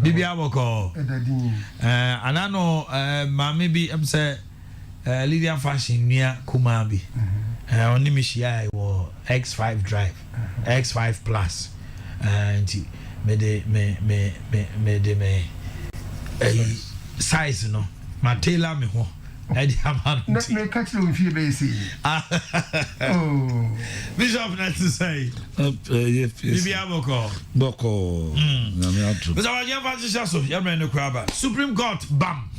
Bibi Aboko. Anano, maybe I'm say Lydia Fashion near Kumabi. Only Mishia or X5 drive, X5 plus. And me size no. My tailor me ho. I Let me catch you if you may see. Oh, Bishop, not to say. Bibi Aboko. Boko. But I have a chance of Yaman Crabber. Supreme Court, bam.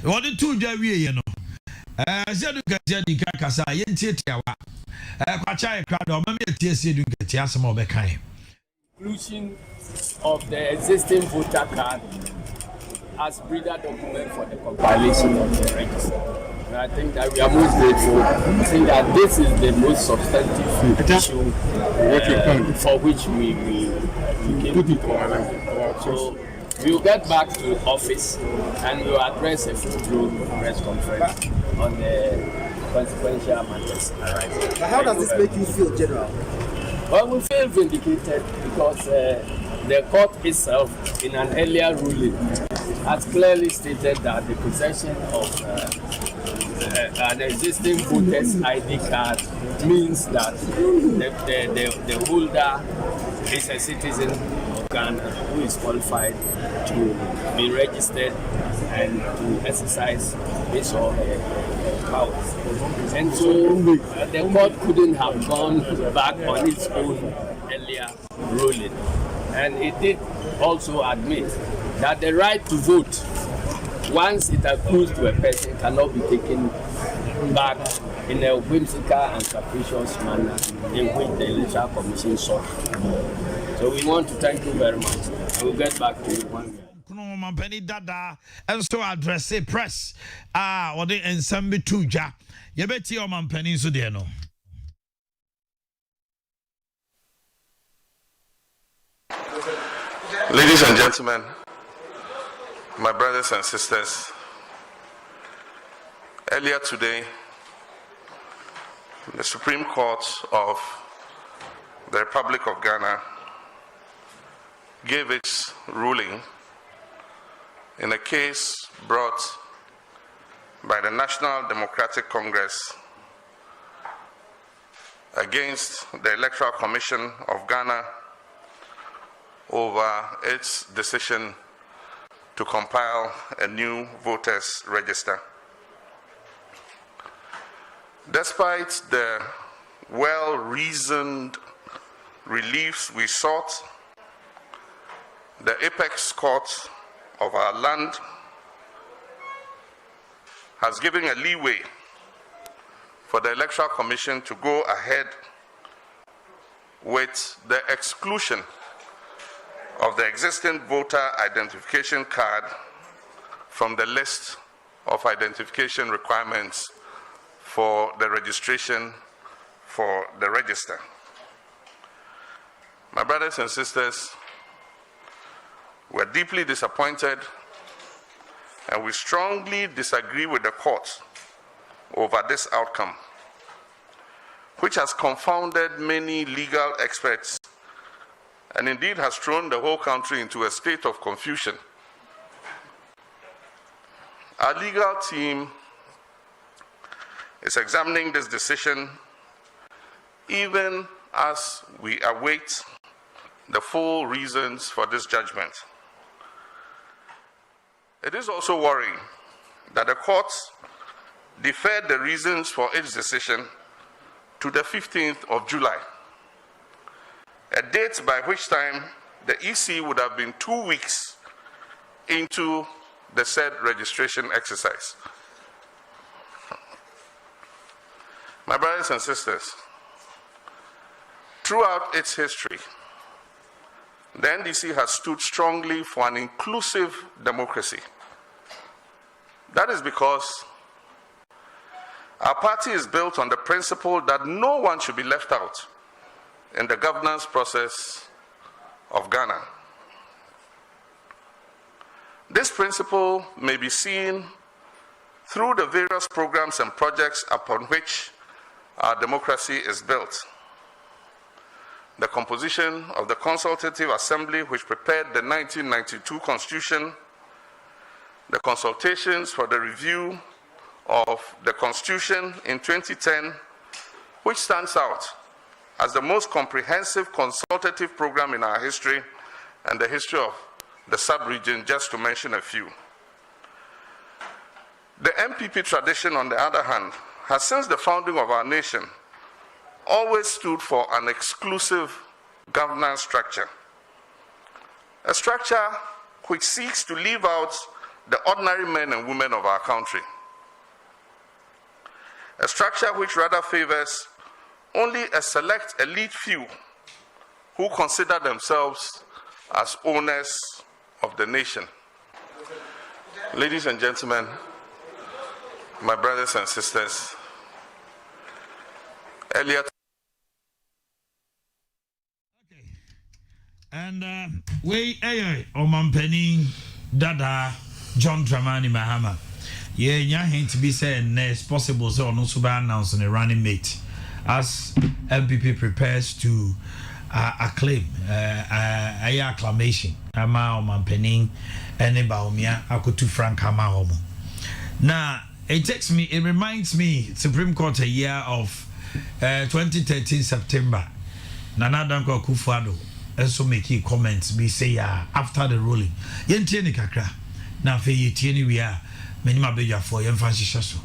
What the two Javi, you know. Zeduka Kasa, Yentiawa. Pachai crowd or maybe a TSC to get Yasam of the kind. Inclusion of the existing voter card as breeder document for the compilation of the register. And I think that we are most grateful. I think that this is the most substantive issue for which we came to court. So we will get back to office and we will address a full-blown press conference on the consequential matters arising. How does this make you feel, General? Well, we feel vindicated because the court itself, in an earlier ruling, has clearly stated that the possession of an existing voter's ID card means that the holder is a citizen of Ghana who is qualified to be registered and to exercise his or her powers. And so the court couldn't have gone back on its own earlier ruling. And it did also admit that the right to vote, once it accrues to a person, cannot be taken back in a whimsical and capricious manner in which the Electoral Commission sought. So we want to thank you very much. We'll get back to you one day. Penny Dada and so address a press. Or the ensemble tuja. You bet your man penny so dear no. Ladies and gentlemen, my brothers and sisters, earlier today, the Supreme Court of the Republic of Ghana gave its ruling in a case brought by the National Democratic Congress against the Electoral Commission of Ghana over its decision to compile a new voters register. Despite the well-reasoned reliefs we sought, the apex court of our land has given a leeway for the Electoral Commission to go ahead with the exclusion of the existing voter identification card from the list of identification requirements for the registration for the register. My brothers and sisters, we're deeply disappointed and we strongly disagree with the court over this outcome, which has confounded many legal experts and indeed has thrown the whole country into a state of confusion. Our legal team is examining this decision even as we await the full reasons for this judgment. It is also worrying that the courts deferred the reasons for its decision to the 15th of July, a date by which time the EC would have been 2 weeks into the said registration exercise. My brothers and sisters, throughout its history, the NDC has stood strongly for an inclusive democracy. That is because our party is built on the principle that no one should be left out in the governance process of Ghana. This principle may be seen through the various programs and projects upon which our democracy is built. the composition of the Consultative Assembly which prepared the 1992 Constitution, the consultations for the review of the Constitution in 2010, which stands out as the most comprehensive consultative program in our history and the history of the sub-region, just to mention a few. The MPP tradition, on the other hand, has since the founding of our nation always stood for an exclusive governance structure, a structure which seeks to leave out the ordinary men and women of our country, a structure which rather favors only a select elite few who consider themselves as owners of the nation. Ladies and gentlemen, my brothers and sisters, earlier. Okay. And Omanhene Dada John Dramani Mahama. Yeah, hint to be said next possible so no suba announcing a running mate as MPP prepares to acclaim acclamation ama Omanhene ene baumia akotu frank ama homo. Now it reminds me Supreme Court a year of 2013 September. Nana Danko Akufo-Addo also make comments be say after the ruling. Yentie ni kakra. Na fe yetie ni we a menima beja for yemfa so.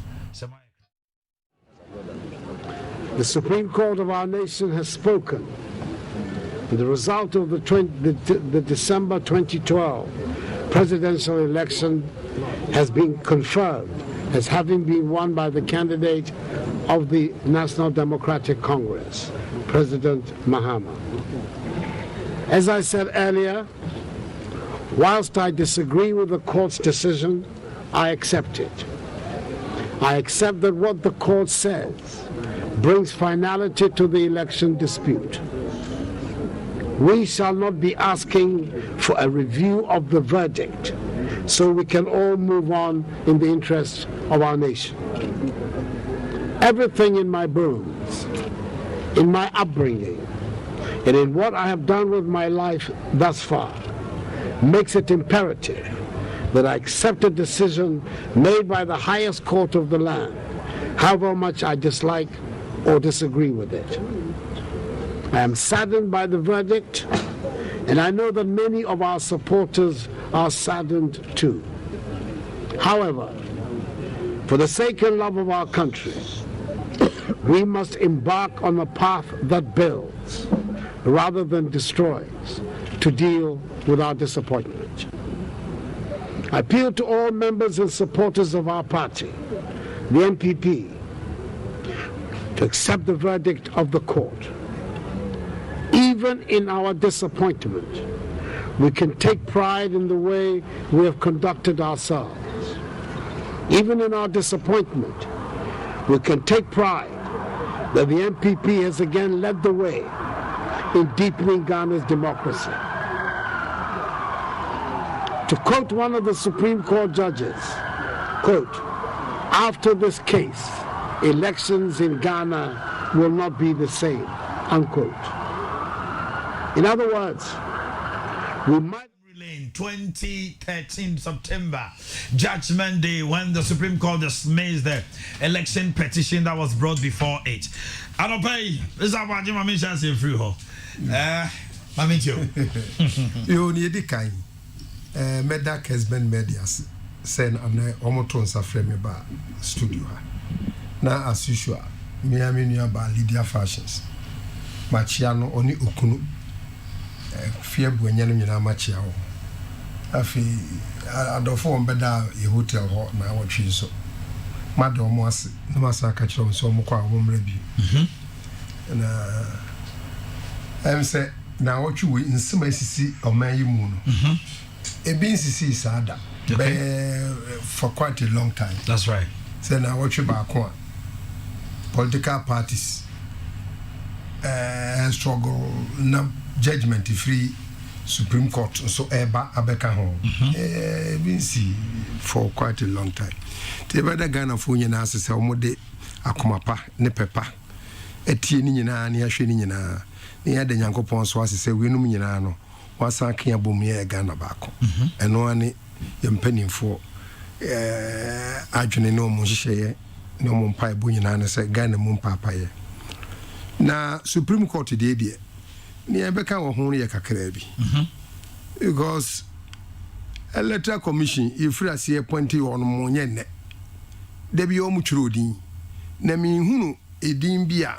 The Supreme Court of our nation has spoken. The result of the December 2012 presidential election has been confirmed as having been won by the candidate of the National Democratic Congress, President Mahama. As I said earlier, whilst I disagree with the court's decision, I accept it. I accept that what the court says brings finality to the election dispute. We shall not be asking for a review of the verdict so we can all move on in the interest of our nation. Everything in my bones, in my upbringing, and in what I have done with my life thus far makes it imperative that I accept a decision made by the highest court of the land, however much I dislike or disagree with it. I am saddened by the verdict, and I know that many of our supporters are saddened too. However, for the sake and love of our country, we must embark on a path that builds rather than destroys to deal with our disappointment. I appeal to all members and supporters of our party, the NPP, to accept the verdict of the court. Even in our disappointment, we can take pride in the way we have conducted ourselves. Even in our disappointment, we can take pride that the NPP has again led the way in deepening Ghana's democracy. To quote one of the Supreme Court judges, quote, "After this case, elections in Ghana will not be the same," unquote. In other words, we might 2013 September Judgment Day, when the Supreme Court dismissed the election petition that was brought before it. I don't pay. This is Aboagye Mami Chance free ho. Mami Tio. You need the kind. Meda Kessben Medias send an omotonsa frame ba studio. Now as usual, me ba Lydia Fashions. Machiano oni okunu. Fear buenya no nyina machia ho. Afi adofo mbeda e hotel ho na watwi so. Madam mo ase na masa ka kire so mo kwa wo mra bi. Na em say na watwi we nsima sisi oman yi mu no. Ebi nsisi sada. For quite a long time. That's right. Say na watwi ba ko political parties struggle na judgment free Supreme Court so eba abeka ho been see for quite a long time. Te bada Ghana fo nyina asese omode akomapa ne pepa etie ni nyina ne ahwe ni nyina ne ya de Nyankopon so asese we num nyina no wasan kan abom ye Ghana baako eno ani ye mpanimfo adwene no mo hyehyeye no mo mpa ebo nyina ne se Ghana mo mpa ye na Supreme Court de ne ya beka wo ho ye kakra bi because electoral commission if you see appointee on mo nyenne de bi o mu twiro din na mi hunu edin bia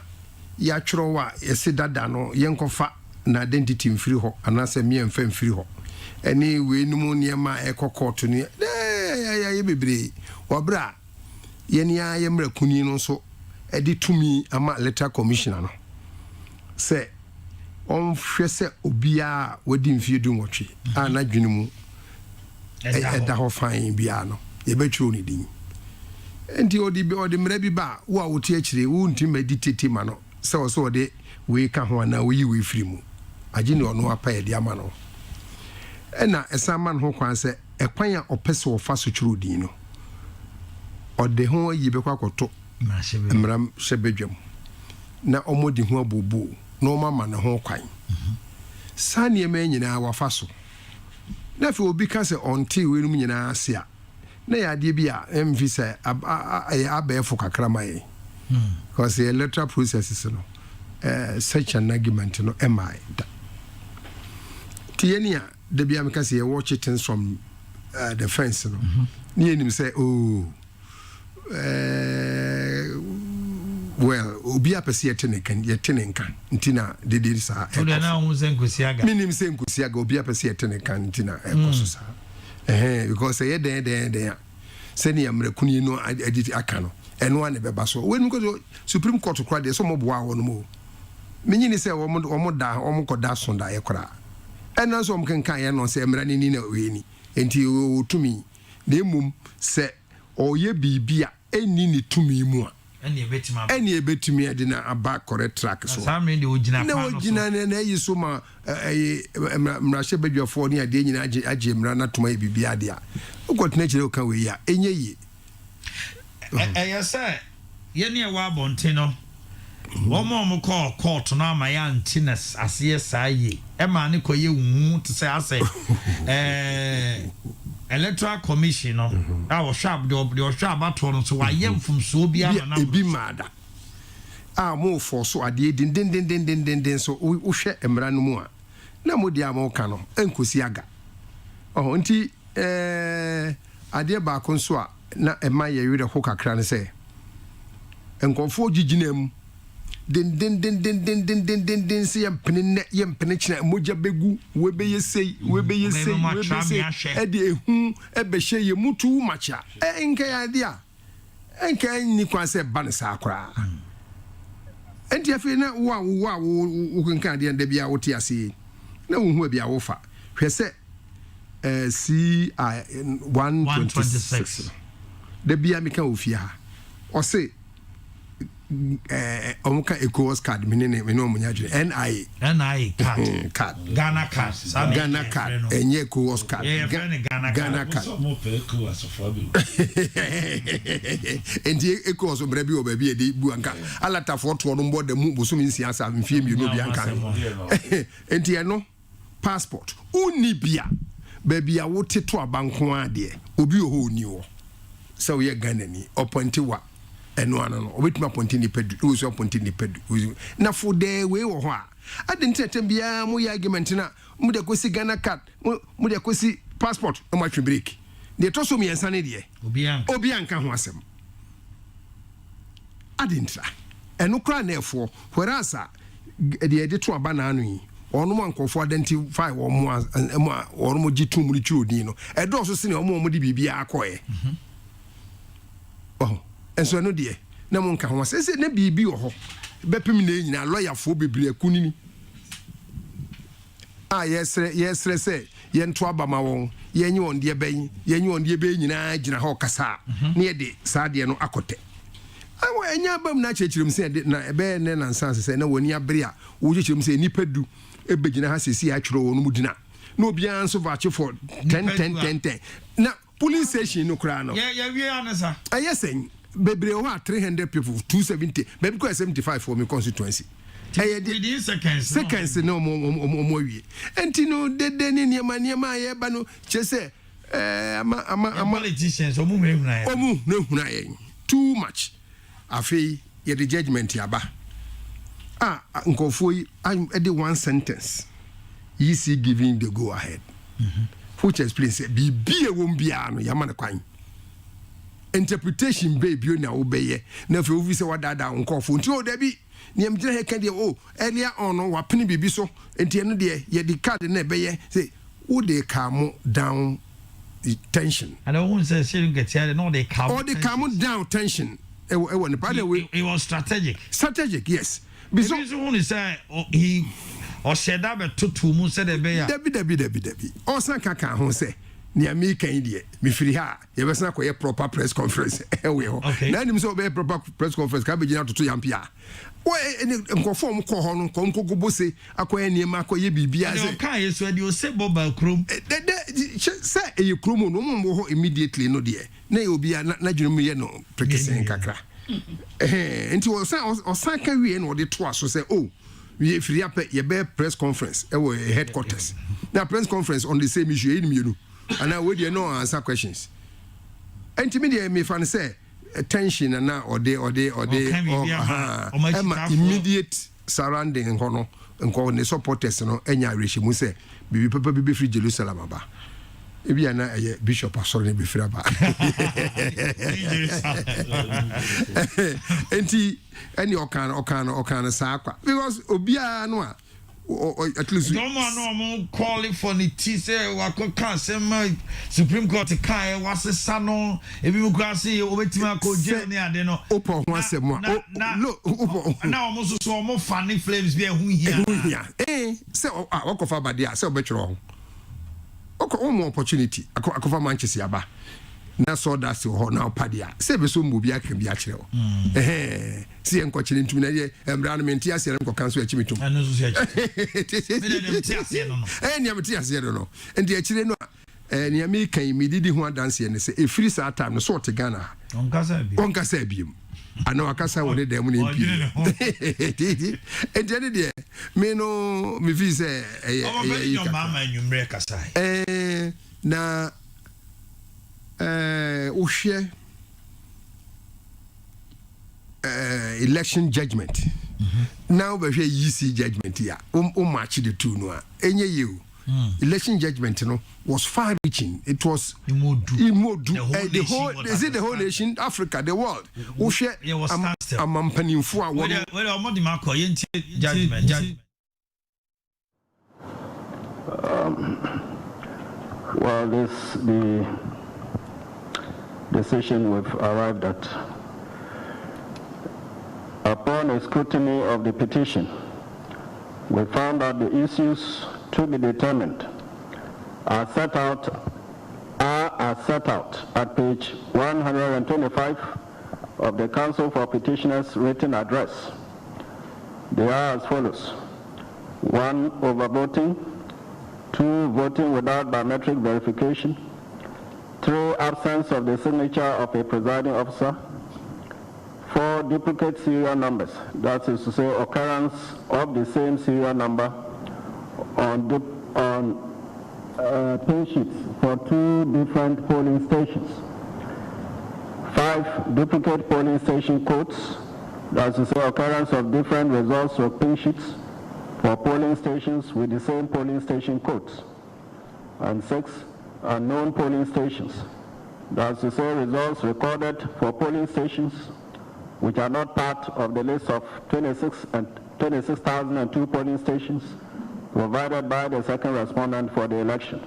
ya twiro wa yesi dada no yenkofa na identity mfiri ho anase me emfa mfiri ho eni we numu niema ekokort ni ya bebre obra yeni ya yemra kuni no so edi tumi ama electoral commissioner no se on hwese obia wadi mfie du nwotwe ana dwene mu eda ho fan bia no ye betwiro ni din enti odi mra bi ba wo a wote akire wo nti meditate ma no so de we ka ho na we yi firi mu agine ono apa ye de ama no ena esa man ho kwan se ekwan a opese wo fa so twiro din no ode ho yi be kwakoto mra shebedwam na omodi ho abobo na o mama na ho kwan sane me nyina wa fa so na fe obi ka se onti we num nyina ase a na ya de bi a mvi se abefo kakra mai because the electoral processes no such an argument no am I tienia de bia me kase watch it from the fence no ni enim say well obi apese yetenenkan ntina de sa so de na hu senkusiaga minim senkusiaga obi apese yetenenkan ntina ekoso sa because ye den seni amrekuni no aditi aka no eno ane beba so we nko Supreme Court kra de so mo boa wo no mo menyini se wo koda sonda ye kra ena so mo kenkan ye no se emrani ni na we ni enti otumi na emum se oye bibia eni ni tumi mu a eni ebetumi ade na aba correct track so asame de ogina pa no na ogina na yi so ma mrahye badwafo ni ade nyina age mra na toma bibia ade a ukotena kire o kan we ya enye yi yesa ye ne wa bonte no omo call court na ma ya antiness ase saye e ma ne koye wu to say ase electoral commission no our sharp the sharp ato no so wa yem from so bia na ebi mada mo for so ade din so wo hwe emra no mu a na mo dia mo ka no enkosi aga nti ade ba ko so a na ema ye wire ho kakra ne se enkofo giginem den se yempene china moja begu webeyesei ede ehu ebehye ye mutu macha enke ya dia enke ni kwanse ban sa akra enti afi na wo kenka de nda bia wote ase na wo hu bia wo fa hwese C 126 de bia meka ofia ha o se omuka ECOWAS card menene no munya jure NI card Ghana card enye ECOWAS card Ghana card enti ECOWAS ombre bi obabi edi bu anka alata foto no mbo de mu boso mi siasa mfie mi no bi anka enti eno passport uni bia baby a wote to abanko ade obi oho ni wo so ye Ghana ni appointed wa eno ano no obetuma appointed ni pedu wo so appointed ni pedu na for de we wo ho a ade ntetem bia mo ye argument na mo de kosi Ghana card mo de kosi passport o ma twe break de to so mi ensa ne de obi anka ho asem ade ntra eno kra na efo whereas de to abana anu yi ono man kofo identify wo mo gitum ri twodin no edo so se ne mo de bibia akoye enso no de na mo nka ho se na bibi wo ho bepem na nyina lawyer fo bebre akunini yesre se ye nto abama won yenye won de ben yenye won de be nyina gina ha okasa na ye de sa de no akote awo enya bam na chechirem se na ebe ne na nsanse se na woni abere a wo chechirem se nipa du ebegina ha sesi atwero won mu dina na obi anso vache for 10 na police station no kra no yeah we anasa ayesen bebre ho 300 people 270 maybe ko 75 for me constituency within seconds no more wie enti no de ne niema ayeba no chese politicians omu huna too much afei ye the judgment yaba nkofo yi ade one sentence you see giving the go ahead which explains be a won bia no yama ne kwan interpretation baby na obeye na fe ovi se wadada nkofo nti o da bi niam gina he ka de earlier on no wapene bibi so enti eno de ye di card na ebeye say wo dey calm down tension and I won't say sharing get here no they calm down tension it was strategic yes because who say he or said that to mu said debi o san kaka ho say niam me kan de me firi ha ye be san akoye proper press conference we ho na nim so be proper press conference ka be gina to yampia nkofo m ko ho no ko bose akoye niam akoye bibia say kan yeso de o se bobal krom say e krom no mo ho immediately no de na e obi na dwunu ye no prekesen kakra enti o san ka wie no de to aso say we free up ye be press conference e headquarters na press conference on the same issue e ni and now we no answer questions enti me dey me fan say tension na or immediate surrounding nko ne supporters no enya reshimu say bibi papa bibi free Jerusalem aba ebi ana bishop asoro ne be free aba enti any okan sa akwa because obia no at least no calling for the tea say wa kan say Supreme Court kai was sano ebi mu kwa say obetima ko je ni ade no opo ho asem na omo so omo fanny flames be hu hia say wakofa bade say obetwero ho omo opportunity akofa Manchester aba na so that so now padia say be so mbubi aka bi a kire o si enko kire ntumi na ye emra no menti ase enko kanso a chimitum anu so se me dem ti ase no niam ti ase no enti a kire no niam e kan mi didi ho adanse ne say e free sa time no so te Ghana onka sa biem ana wakasa wode dem no mpi enti de me no me fi say mama nyumre kasa na election judgment now we see judgment here match the two no enye you election judgment no was far reaching. It was imodu the whole nation, Africa, the world amampanimfo a judgment. Well, the decision we've arrived at. Upon a scrutiny of the petition, we found that the issues to be determined are set out at page 125 of the Council for Petitioners' written address. They are as follows: 1. Overvoting. 2. Voting without biometric verification. 3. Absence of the signature of a presiding officer. 4. Duplicate serial numbers. That is to say, occurrence of the same serial number on pin sheets for 2 different polling stations. 5. Duplicate polling station codes. That is to say, occurrence of different results of pin sheets for polling stations with the same polling station codes. And 6. Unknown polling stations. That is to say, results recorded for polling stations which are not part of the list of 26,002 polling stations provided by the second respondent for the election.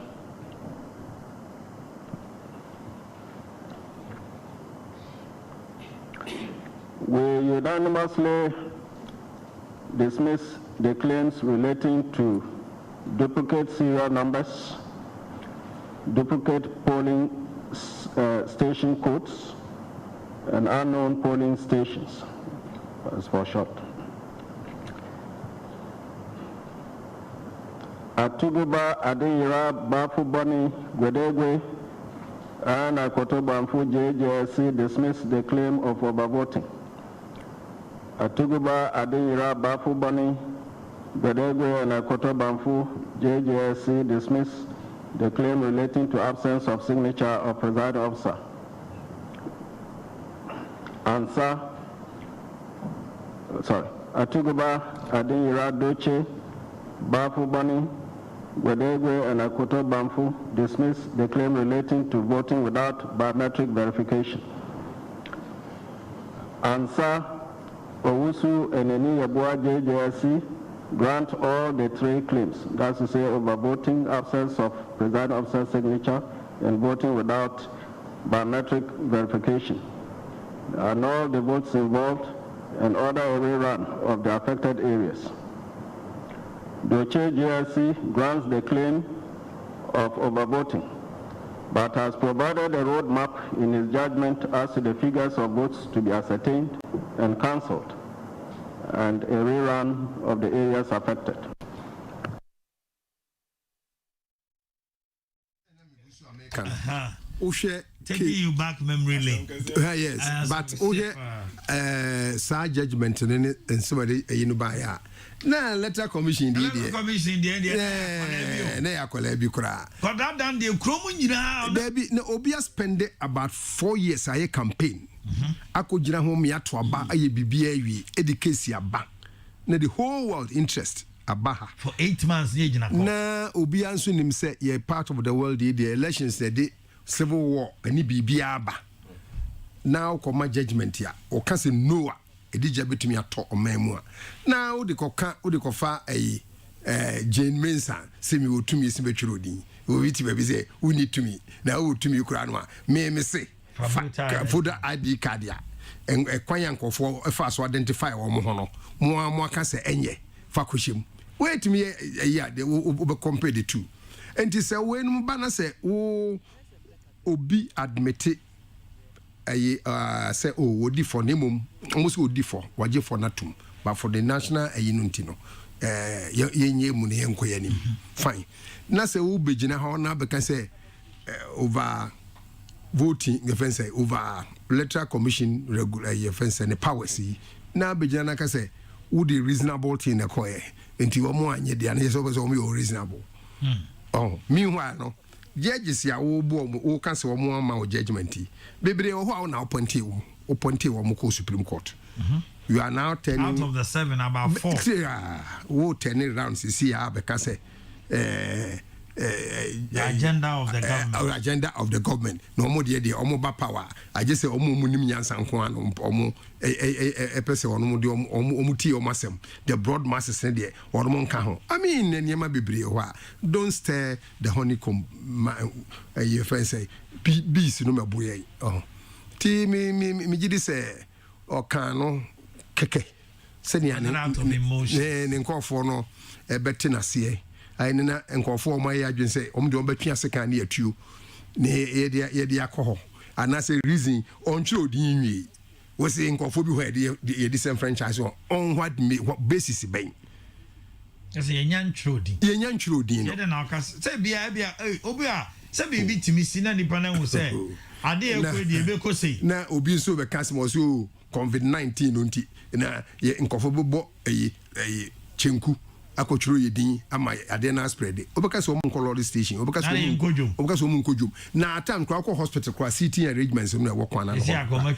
We unanimously dismiss the claims relating to duplicate serial numbers, duplicate polling station codes, and unknown polling stations, as for short. Atuguba, Adeyira, Bafuboni, Gwedegwe, and Akotobanfu JJSC dismissed the claim of overvoting. Atuguba Adiyira Bafu Bani, Bedegwe and Akoto Bamfu, JJSC dismiss the claim relating to absence of signature of presiding officer. Atuguba Adiyira Doche, Bafu Bani, Bedegwe and Akoto Bamfu dismiss the claim relating to voting without biometric verification. Ansa Owusu and Aboagye JSC grant all the three claims, that's to say overvoting, absence of presiding officer signature, and voting without biometric verification. And all the votes involved and order a rerun of the affected areas. Doche JSC grants the claim of overvoting, but has provided a roadmap in his judgment as to the figures of votes to be ascertained and cancelled, and a rerun of the areas affected. Taking you back memory lane. Yes, but judgment and somebody na letter commission the na yakola kura. But that done the kromu nyina. There no obia spend about 4 years aye campaign. Akojira ho me ato aba aye bibia awie education aba. Na the whole world interest abaha for 8 months na obia nso nim say ye part of the world the elections the civil war ani bibia aba. Now come judgment ya o ka say no edija betumi ato omamu a na wo de kofa Jane Mensa say me wotumi se betwero din wo biti ba bi say wo need to me na wo tumi kura no a me say voter ID card ya kwan yankofo fa so identify wo mo ho no mo aka say enye fa kohim wait me ya de wo be compare the two enti say we no ba na say wo obi admit say wodi for nemum almost wodi for waje for natum but for the national ayinunti no yenye mu ne yenkoyanim fine na say wo begina ha na be kan say over voting defense say over electoral commission regular defense and powers na begina na ka say wo the reasonable thing na koye enti wo mo anye dia na so be so mo reasonable meanwhile no judges ya wo bo ka se wo mo ama judgment bebre wo ho na appointee wo mo ko Supreme Court. You are now telling out of the 7 about 4 wo 10 rounds see ya be ka say the agenda of the government agenda of the government no mo de omo power I just say omo munim nyansa nko an omo pese omo de omo ti omo asem the broad masses de omo nka ho I mean niema bebre ho a don't stir the honeycomb your friend say bees no maboye ti me gidi say o kan no keke se ni ane ne nkofo no beti na se I na nkofo o maye adwen say om de om betwa sekan ne atuo ne ye de akoho ana say reason on chiro din nwi we say nkofo bi ho ye de sem franchise on what basis ben say ye nyan chiro din no ye de na ka say bia obi a say bi timi si na nipa na hu say ade e ko de be ko say na obi so be kasmo so COVID-19 nti na ye nkofo bo chenku akochuro yedin ama ade na spread obeka so omo station obeka so omo nkojum na atam kwa hospital kwa CT arrangements no wo kwana no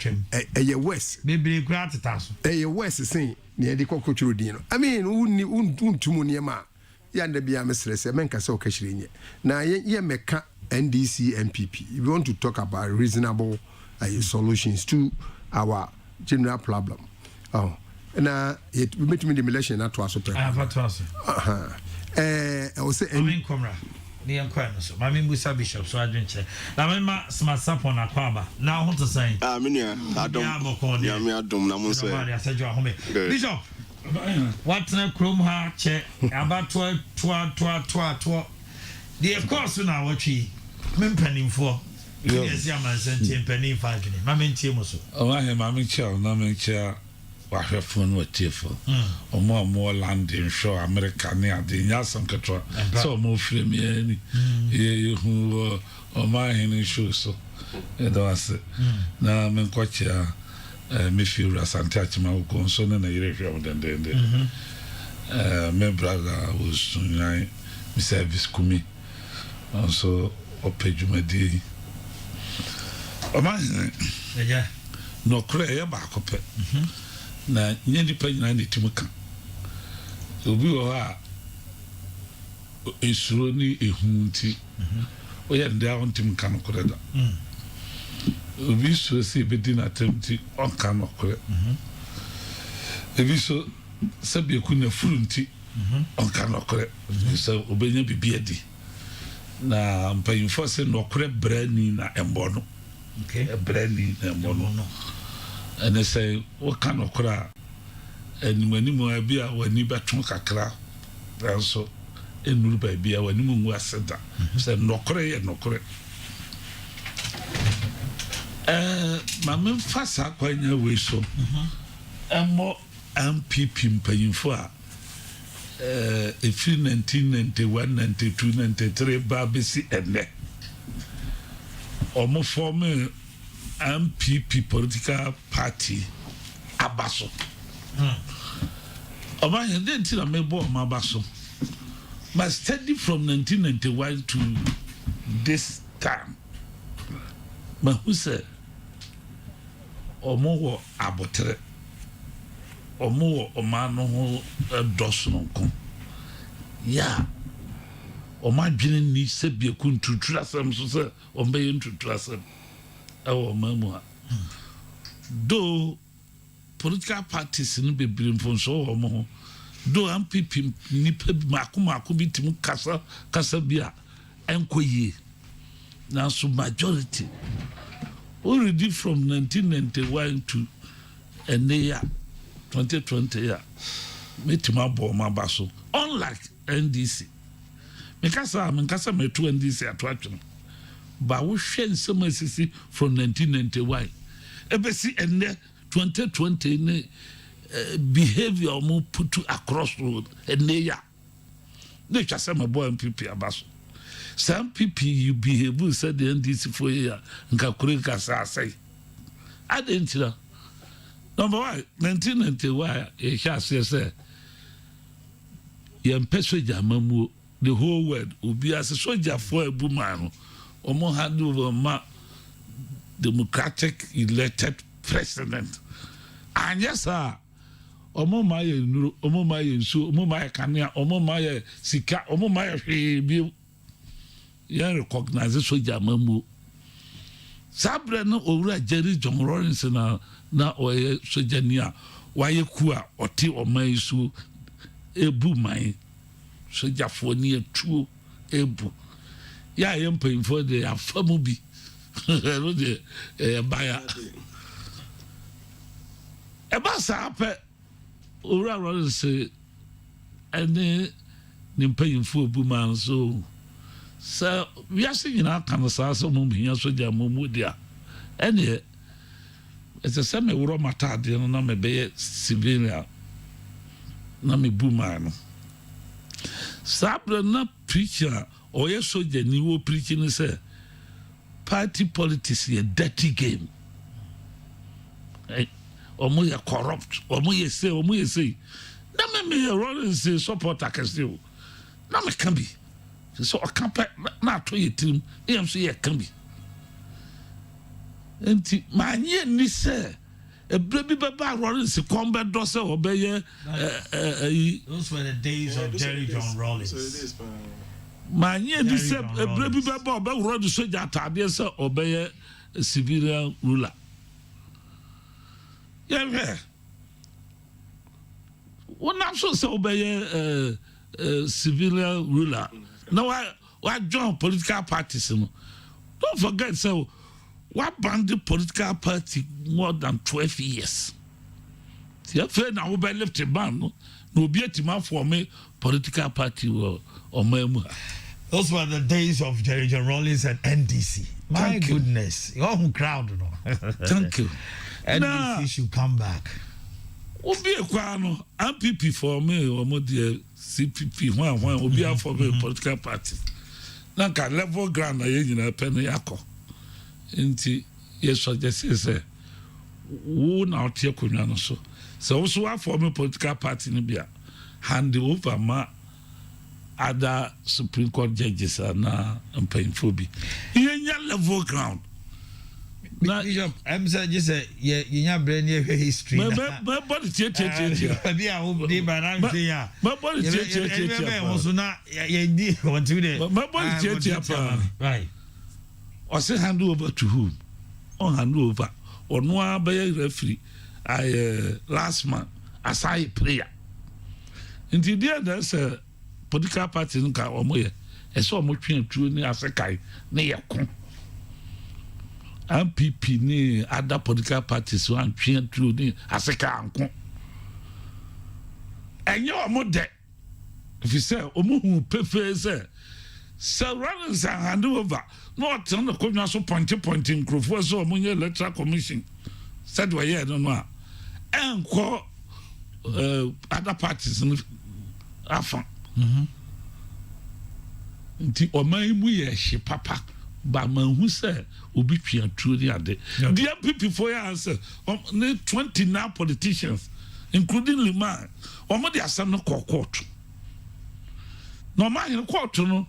ye west bebre kura tetaso ye west sin ne de kokochuro din no I mean untumu ne ma ya nda bia mesrese menka se okashire nye na ye meka NDC MPP if you want to talk about reasonable solutions to our general problem na it we meet me the election na to aso I have to ask I will say Amin Komra ni enquire so mami Musa Bishop so adwenche na mema smart Sarpong na kwaba na ho to say menua adom ya me adom na mo so Bishop what na krom ha che abato to the course na watchi mempanimfo yes Amansan Tie mpanim fagene mama ntie mo so mama chia na me chia wahwe phone watifo omo land in show America ne ade nyasam ketwa so mo free me ani ye hu Omanhene show so edo ase na me kwachia me feel Asante Achima ko so na yire hwe odendende my brother was my service kumi also opejumadi Omanhene yeah no kure ya ba kope na nyedi pa nyina ne timuka obi wo ha esuro ni ehunti oya nda on timuka no kure da obi so si bedi na temti on kan no kure ebi so sabe ku na furunti on kan no kure so obenya bibiadi na mpayinfo se no kure brani na embono okay brani na embono and they say what kind of cry and when you more be when you back to kakra so enuru ba bia when you mu aseda say no cry mama fasa kwanya we so emo MPP mpanyinfo a if 1991 92 93 ba besi enne omo form MPP political party abaso Omanhene didn't na mebo abaso but steady from 1991 to this time ma who say omo wo abotre omo wo omano ho doso nko ya oma dwene ni se bia ku ntutura sam so se ombe ntutura sam awo mamu do political parties in bebre mfonso omo do MPP ni pe makuma bitim kasa bia enkoye na so majority already from 1991 to eneya 2020 ya metima bo mabaso unlike NDC mekasa metu NDC atwatwe ba wo hwe nsem asisi from 1991 ebesi enne 2020 ne behavior mo put across road eneya ne twase mebo MPP abaso some people you behave said the NDC for year nka kure kasa asai adentira number 1 1991 e hase say yem pesoja mamu the whole world obi as soja for ebumanu omo hand over ma democratic elected president and yes sir omo maye nuru omo maye nsu omo maye kania omo maye sika omo maye hwe ya recognize soja mamu sabre no owura Jerry John Lawrence na oye soja nia waye ku a oti oman su ebu man soja fo ni etuo ebu ya yempen for the afamu bi no de baya eba sa pe owura Lawrence ene ni mpen fo ebu man so we are seeing our cancer so mumia soja mumu dia ene it's a same wuro mata de no na me be civilian na me bumano sabre na preacher or yes soja ni wo preaching say party politics is a dirty game omo ya corrupt omo ye say na me rolling say support KSTU na me can be so I can't na to your team am so ye can be enti manye ni say a baby baba Rollins combat dose obeye those were the days of Jerry John Rollins. Manye ni say a baby baba obe road soja atade say obeye civilian ruler. Yeah. One also say obeye civilian ruler. Now why join political parties no. Don't forget so what banned the political party more than 12 years. See, I feel now we left a ban. No be a team for me political party or memo. Those were the days of Jerry John Rollins and NDC. My goodness, your own crowd, no. Thank you. NDC should come back. Obi ekwano MPP for me or more the CPP one obi for me political party. Na ka level ground na ye nyina pen yakọ. Nti ye suggest say wo na otie konwa no so so wo so form a political party no bia hand over ma other Supreme Court judges na mpainfo bi yenya level ground na Bishop I'm saying just yenya brain history na body tie bia wo dey baran say ya body tie so na ye continue body tie right or say hand over to whom on hand over or no be referee last month as I prayer until there's a political party nka omoye eso omotwe atuo ni Africa ne yakon MPP ni other political parties wan twe atuo ni Africa anko enye omode if you say omohu pefe say runners and hand over not on the konwa so pointing crofo so omonye electoral commission said we here no no enko other parties afa nti oman mu ye hye papa ba manhu se obi twa tuo ni ade the MPP for your answer 29 politicians including Liman omo de asam no court no man court no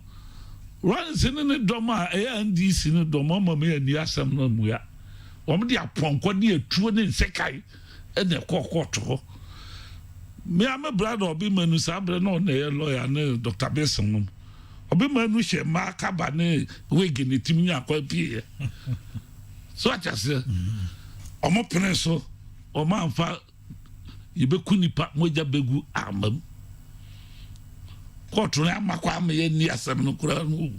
run sin ne doma NDC ne doma mama ya ni asam no mu ya omo de aponko ne atuo ne nsekai e ne court ho me am a brother obi manu sabre no na lawyer ne Dr. Besson obi manu she ma kaba ne wege ne timi akwa pie so achase omo pene so omo amfa yibeku nipa moja begu amam kotu na amakwa am ye ni asem no kura no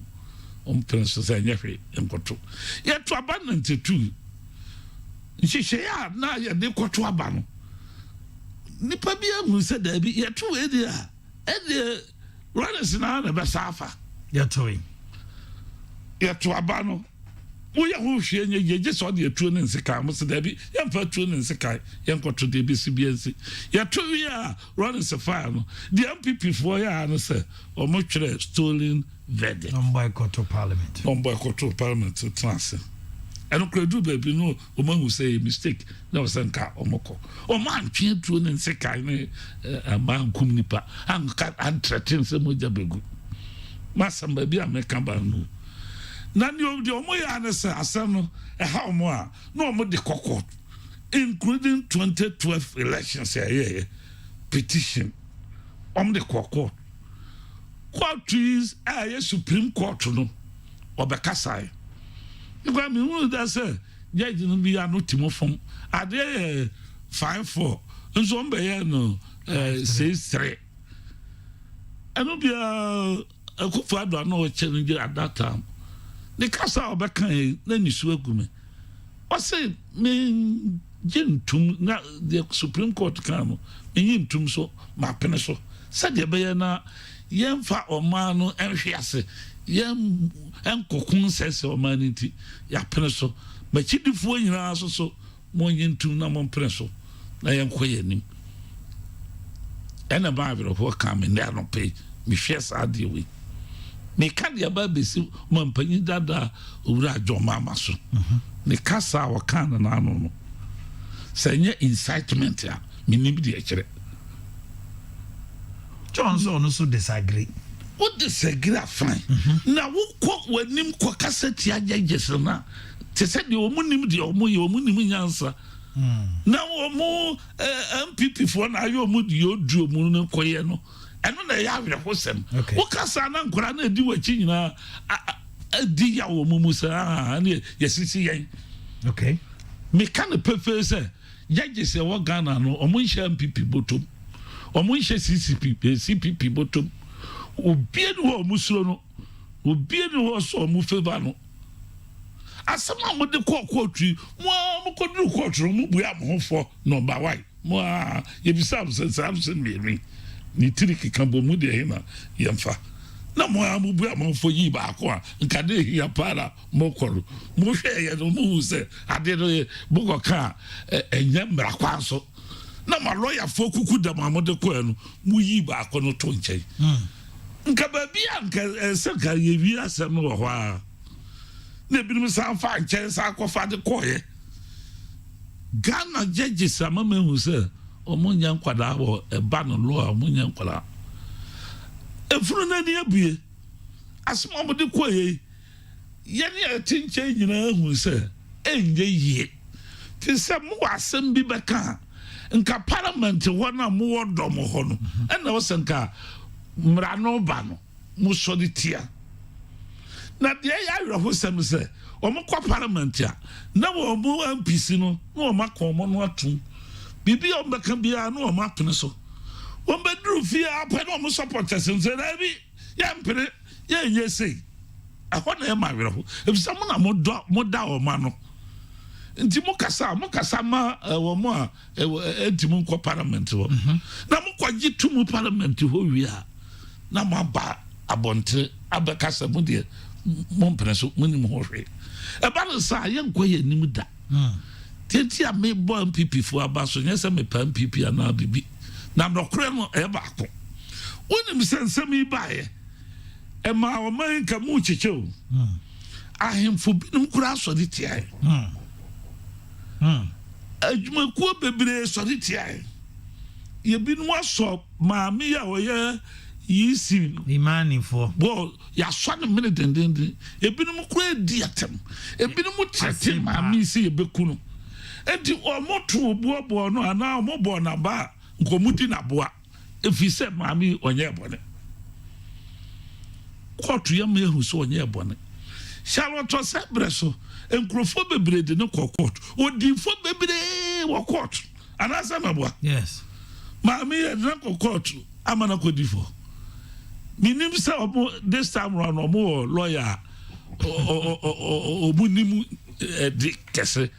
pene so se nyehwe enkoto ye to aba 92 nhihye ya na ye de koto aba no nipa bia mu se da bi ye to e dia e de runners na na be safa ye to aba no wo ya ho hwe nye ye so de atuo ne nsika mo se da bi ye mfa atuo ne nsika ye nkoto de bi si bi ensi ye to wi a runners fire no the MPP for ya no se o mo twere stolen verdict on boycott parliament transe eno kredu baby no o man who say mistake na o sanka omoko o man twe tuo ne nseka ne man kum nipa anka antretin se moja begu masamba bi ameka ba no na ni o de omo ya na se asem no ha omo a no omo de kokot including 2012 elections here petition de kokot court is Supreme Court no obekasai because me who that say judge no be anotimo from ade 5-4 nso mbe ye no 6-3 eno bia akufu ado na o challenge at that time the kasa obekan na nisu agume o say me gentum na the Supreme Court kan me yintum so ma pene so said de be na yemfa oman no enhwe ase yem enkokun sese omaniti ya pene so machidifo nyina so mo yintum na mo pene so na yenkoye nim ena bible ho kam na no pay me hwe sa de we me kan ya ba besi mo mpanyi dada owura adwoma maso me kasa wa kan na no no senye incitement ya me nim de akire Johnson also disagree. What disagree fine. Now who quote when nim kwa kaseti ajeje na te said the omunim de omunim nyansa. Now omo MPP for na yo omu de odu omu no koye no. Eno na ya hwe hosem. Wo kasa na nkora na di wachi nyina di ya omu musa na yesisi yen. Okay. Me kan pefe say judge say wo Ghana no omu nhya MPP botom. Omo nhye CPP bottom obie no omusuro no obie no so omu favor no asama mo de kokotri mo kodru kotro mo bua mo fo number 1 mo ye bisam se me ni triki kan bo mu de hina yemfa na mo bua mo fo yi ba ko nka de ya para mo koro mo hwe ye no mo se ade no buko ka enye mbra kwanso na ma lawyer fo kuku da ma mode ko enu mu yi ba ko no to nchen nka ba bia nka se ka ye wi asem no ho a na bi mu san fa nchen sa ko fa de ko ye 2012 election say ye petition om de kokot including Liman om de kokot 2012 election say petition om de kokot Ghana judges amama hu say omunya nkwada wo eba no law omunya nkwada efuru na ni abue asema mo de koye ye ne atinche nyina hu say enye yie ti se mo asem bi beka nka parliament wona mo wodom ho no na wo senka mra no ba no mo solitia na de ya wo sem se omo kwa parliament a na wo mo MPC no na o makomo no atum bibi o mbeka bia na o mapene so wo bedru fi apɛ na o supporters nse na bi ya mpere ya nye sei ahɔ na ya ma werɛ ho ebisa mo na mo da o ma no nti mo kasa ma wo mo a enti mo kwa parliament wo na mo kwaji tumu parliament ho wi a na mo ba abonte abakasa mo de mo mpene so mo ni mo hwe e ba no sa ye nkoye nim da tenti a me bo MPP fo abaso nya se me pa MPP ana bibi na ndokre no e ba ko wonim sensem yi bae e ma o man ka mu chichew ahemfo binum kura so de tiae ajuma ko bebre so de tiae ye binum aso maami ya oye yisi imani for bo ya so ne mene dendende e binum kura di atem e binum tete maami si e bekunu enti o moto obuobo no ana o mobo na ba nkomudi na boa efi se maami onye bone kotu ya mehu so onye bone Charlotte Sebreso enkrofo bebre de ne kokot odifo bebre wo court anasa mabwa yes maami e na kokot amana kodifo minim se omo this time round omo lawyer omunimu di kese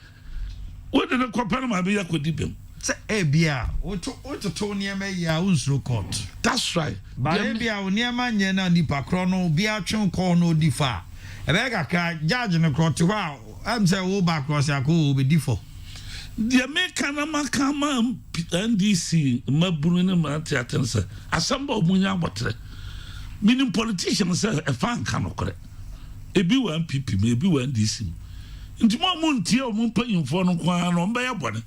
wo de ne kopana maami ya kodibem se ebia ototo niema ya unsro court that's right ba ebia niema nye na nipa kro no bia twen ko no difa ebe ka judge no court wa am say wo back cross akọ obedifo the American makama NDC maburu ne mate atense asamba omunya abotre minim politicians say e fan kan okore ebi wa MPP me ebi wa NDC nti mo muntie o mun panyimfo no kwa no mbe yebone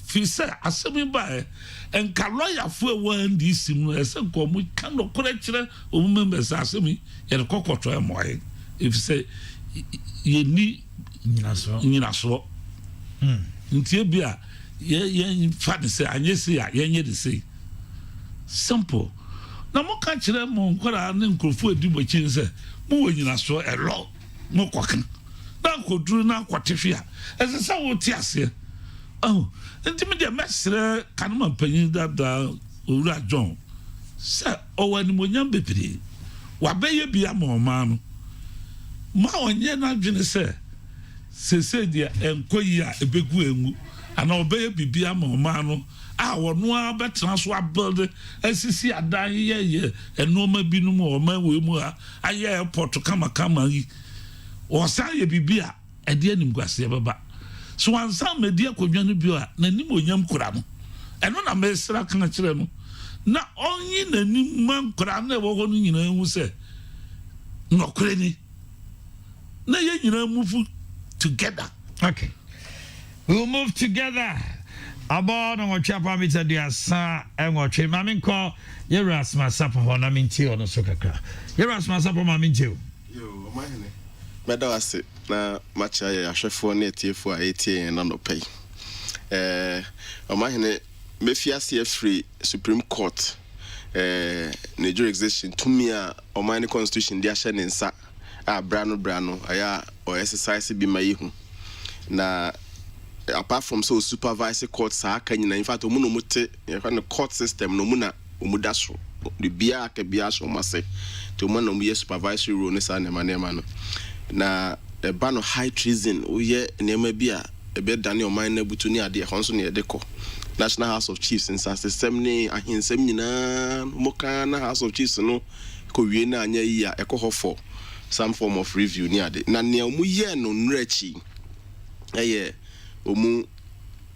fi say asemi ba enka lawyer fo e wa NDC no ese ko mu kan okore kire o mu members asemi ye kokoto e moye if say ye ni nyinaso ntie bia ye fat say anyese ya ye nye de say simple na mo ka kire mo nkora ne nkrofo edibo chinse mo wo nyinaso elo mo kwakan na koduru na kwatehwe a ese sa wo ti ase oh nti me de mesre kanoma panyin dada owura John sa owani mo nyam bebre wa beye bia mo ma no ma onye na dwene se dia enkoyi a ebegu engu ana obeye bibia ma no a wono a betra so abuild asisi adan ye enoma binum o ma we mu a aye airport kama yi o sa ye bibia e de anim gwase baba so ansa media kodwa no bio a nanim onyam kura no eno na mesra kan kire no na onyi nanim man kura na wo ho no nyina hu se no kure ni na ye nyina move together. Okay, we will move together. About on what chapa mita dia sa and what che mamin call Yerasma Sapa on Aminti on the Sokaka. Yerasma Sapa Mamintio. Yo, Omanhene. Medawase na macha ya chefo na TF 80 and no pay. Omanhene mefiase free Supreme Court ne jurisdiction to me a Omanhene constitution dia hye ne nsa a brano aya or exercise bi mayihu na apart from so supervisory court sa aka nyina in fact omu no mute the court system no mu na omuda so the bia ka bia so mase to omu na omu ye supervisory role ne sa na no na ba no high treason o ye nema bia e be dane oman na butu ni ade ho so ne de ko National House of Chiefs in system ni ahensem nyina mo kan na House of Chiefs no ko wie na anya yi a ekoho for some form of review ni ade na ne omu ye no nrachi omu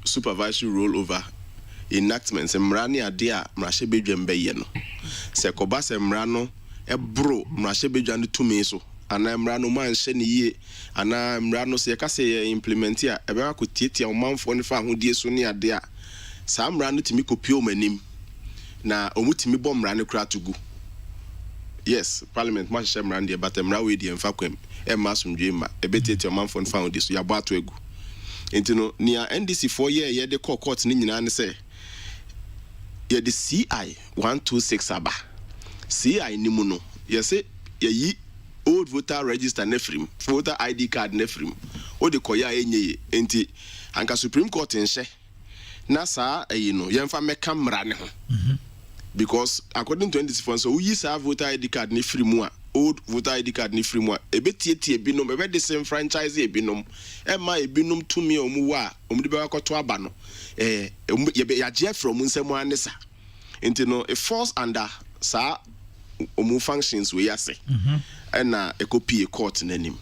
supervisory role over enactments mra ni ade a mrahye bedwam be ye no se koba se mra no ebro mrahye bedwam no tumi so ana mmara no man hye ne yie ana mmara no se ka se implement a ebe ka tietia omanfo ne fa hodie so ne ade a saa mmara no timi kopie omanim na omutimi bɔ mmara no kra tugu yes parliament ma hye mmara no but mmara we die mfa kwam ma asomdwe ma ebe tietia omanfo ne fa hodie so ya bɔ ato egu enti no nia NDC for ye de court ne nyina ne se ye de CI 126 aba CI ni mu no ye se ye yi old voter register nefrim voter ID card nefrim o de koya enye enti anka Supreme Court nhye na saa no ye mfa meka mra ne ho because according to NDC so we use our voter ID card nefrim a old voter ID card nefrim a ebetietie binom ebe de same franchise ebinom ema ebinom tumi omu wa omu de be akoto aba no ye ya je from nsem anesa enti no it falls under saa omu functions we yase and a copy court nanim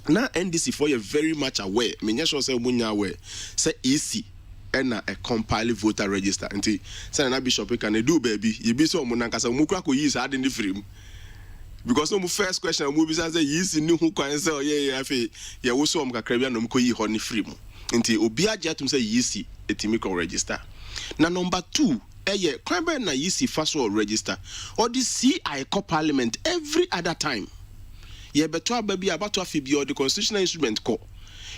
na NDC for you very much aware menya sure say omunya aware say EC and a compile voter register nti say na bishop can do baby you be so omu nankasa omu kra ko use ad in the frame because omu first question omu be say EC ni hu kwan say yeah afi ye wo so omu kakra bia no mu ko yi ho ni frame nti obi agye atum say EC etimi ko register na number 2 eye kwamba na yisi faso register or the CI co parliament every other time ye beto ababi abato afibi or the constitutional instrument co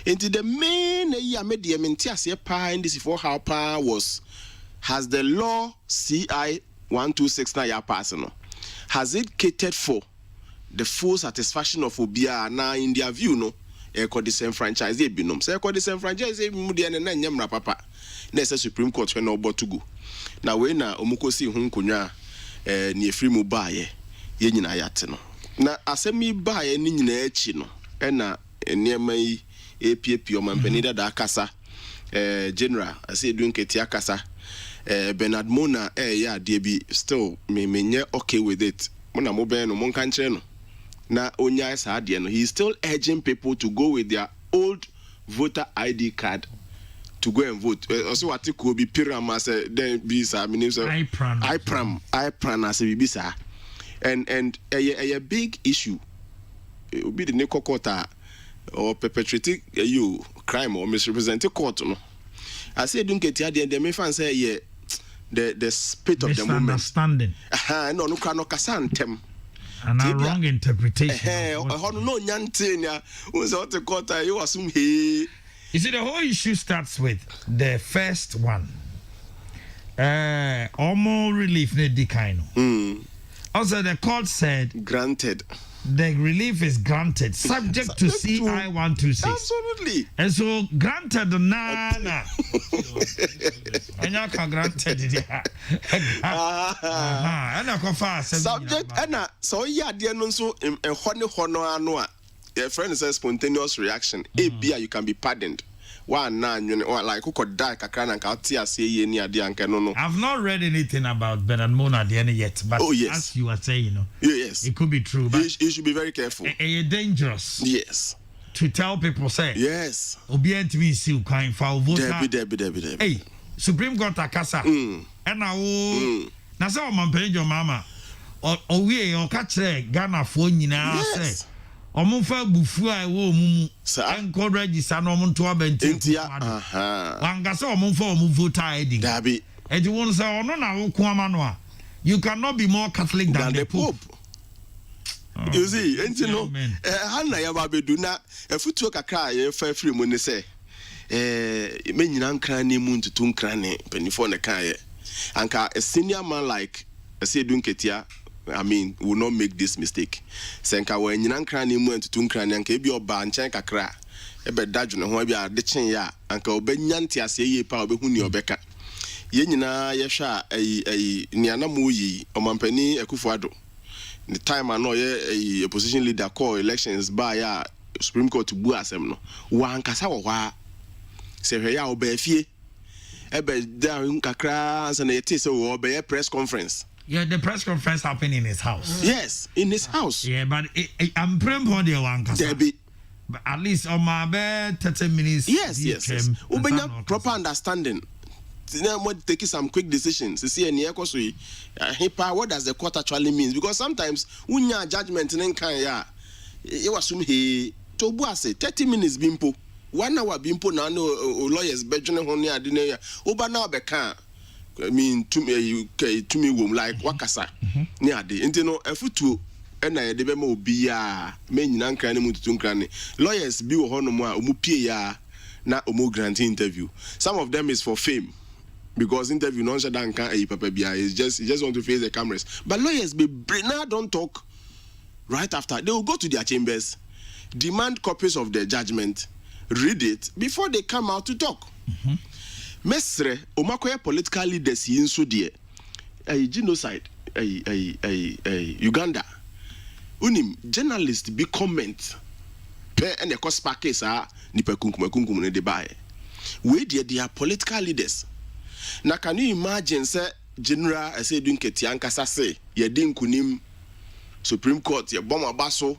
into the main year media mentiase pa NDC for how pa was has the law CI 126 na ya personal has it catered for the full satisfaction of obia na in their view no e ko disenfranchise e binom say ko disenfranchise e mu de na nyamra papa na say Supreme Court when obotugu na we na omukosi hu nkonwa ni efiri mu baaye ye nyina yate no na asemi baaye ni nyina echi no na enema yi epiepie omampani da akasa general ase edu nketi akasa Bernard Mona ya de bi still menye okay with it mona mo ben no mo nka nkyere no na onya sa de no he is still urging people to go with their old voter ID card to go and vote. Also, what could be Pirama say then be sa IPRAM as a bisa, and a big issue. It will be the Nico Kota or perpetrating you crime or misrepresenting court. No, I say don't get here. The may fan say yeah, the spirit of the moment. Understanding. No kasantem. And a wrong interpretation. No nyantinya. Who's out the court? You assume he. You see, the whole issue starts with the first one. Almost relief ne dikaino. Also, the court said granted. The relief is granted, subject to CI 126. Absolutely. And so granted nana. And you can granted it. And I confess. Subject and so yeah, dear no so a honor anua. Your friend says spontaneous reaction. ABI you can be pardoned. One nine or like who could die kakran and kautia say ye near the anke no. I've not read anything about Bernard Mona yet, but as you are saying, yes, it could be true. But you should be very careful. It's dangerous. Yes. To tell people say yes. Obedient me see kind for voter. Debbie. Hey, Supreme Court akasa. And now na say o man pay your mama. O we o ka kire Ghana fo nyina say. Omunfa bufu a wo mumu enko register no omuntu abenti wanga say omunfa omu voter ID dabi e di won say ono na wo kwama no a you cannot be more Catholic than the Pope. You see enti no hanna ya ba bedu na efutuo kakra ye fa free mu ne say menyina nkran ne mu ntutu nkran ne penifo ne kan ye anka a senior man like say dunketia I mean, will not make this mistake. Senka when you nkran ni mu entutu nkran anka ebi oba nchen kakra ebe dadwo ne ho bia de chen ya anka obenya ntiase ye pa obehu ni obeka ye nyina ye hwa ayi ni anamu yi omampani Akufo-Addo the time I know ye opposition leader call elections by ya Supreme Court bu asem no wa ankasa wo hwa se hwe ya oba fie ebe da kakra ansa na ye te se wo oba press conference. Yeah, the press conference happened in his house. Yes, in his house. Yeah, but I'm praying for the one. But at least on my bed, 30 minutes. Yes. Ubenya proper understanding. Taking some quick decisions. You see, what does the court actually mean? Because sometimes unya judgment in kanya you assume he to buase 30 minutes bimpo 1 hour bimpo na no lawyers bedwene ho ne ade ne ya oba na obeka I mean to me wom like wakasa ne ade enti no afutuo na ye de be ma obi ya me nyina nkran ne mututu nkran ne lawyers bi wo ho no mu a omu pie ya na omu grant interview. Some of them is for fame because interview no shadan kan papa bia is just want to face the cameras, but lawyers be now don't talk right after. They will go to their chambers, demand copies of their judgment, read it before they come out to talk. Mesre omakoya political leaders yinso de genocide Uganda unim journalist be comment pe and the cost case nipa kunkum ne de bae we they are political leaders. Now can you imagine say general I say doing ketiankasa say ye din kunim Supreme Court ye bomb abaso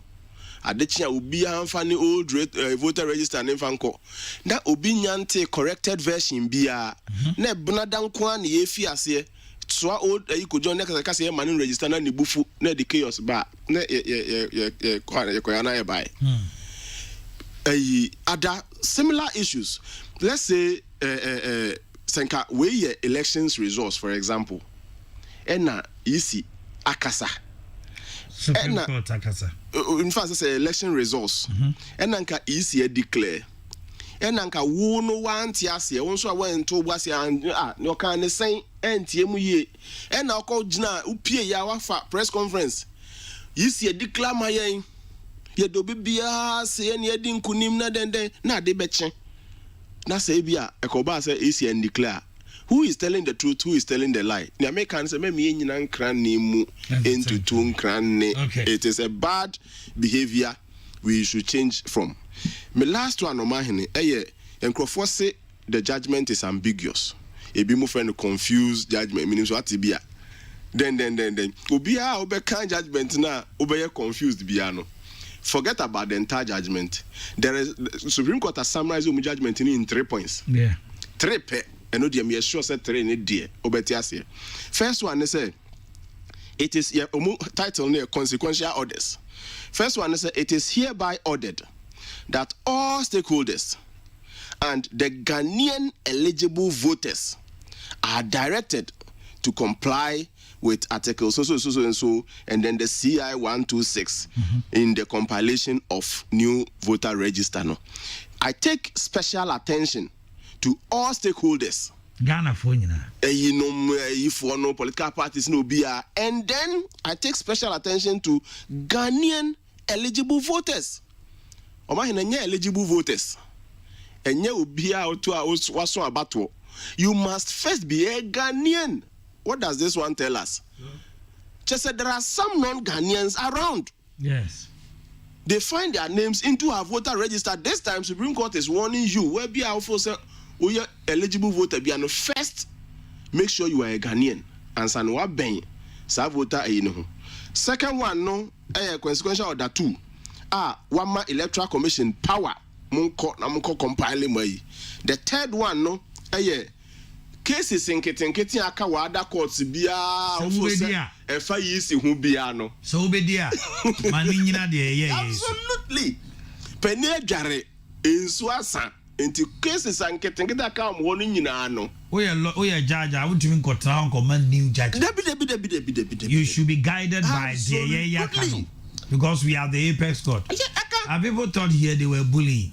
adechia obi amfa ne old voter register ne fanko na obi nyante corrected version bia na bunadan kwa na ye fi ase so old ikojo ne kasa ye man register na ne bufu na the chaos ba na ye kwa na ye bai other similar issues. Let's say senka we ye elections results for example ena isi akasa Supreme Court akasa in fact say election results ena nka isi declare ena nka wo no wanti ase won so a wento boase no kan ne sen entie mu ye ena okọ gina upie ya wafa press conference isi declare mayen ye do bibia se ne edi nkunim na denden na de beche na say bia ekoba say isi and declare who is telling the truth, who is telling the lie. The Americans say me nyina nkran ne mu into two nkran ne. It is a bad behavior we should change from. My last one Omanhene enkrofo say the judgment is ambiguous. Ebi mo friend confuse judgment meaning so atibia. Then obia obeka judgment na obeye confused bia no. Forget about the entire judgment. There is the Supreme Court has summarized the judgment in 3 points. Yeah. 3 pe. And no me sure said 3 in dear. Obetiasia. First one is say it is title near consequential orders. First one is it is hereby ordered that all stakeholders and the Ghanaian eligible voters are directed to comply with article so and then the CI 126 in the compilation of new voter register. No, I take special attention to all stakeholders. Ghana for no political parties no BR, and then I take special attention to Ghanaian eligible voters. Omanhene eligible voters. Enye obia to waso abato. You must first be a Ghanaian. What does this one tell us? Just said there are some non-Ghanaians around. Yes. They find their names into our voter register. This time, Supreme Court is warning you. Where be our say, oh, you're eligible voter. Be no first. Make sure you are a Ghanaian. And sanwa ben, sa voter no. Second one no, consequential order 2. Wama Electoral Commission power. Munko compiling way. The third one no, cases in Ketenketi aka wada courts bia efa yisi hu bia no so obedia mani nyina de absolutely pene adware ensu asa enti cases an Ketenketi aka mo no nyina no oya judge I want to nkota command new judge you should be guided by the canon because we are the apex court. And people thought here they were bullying.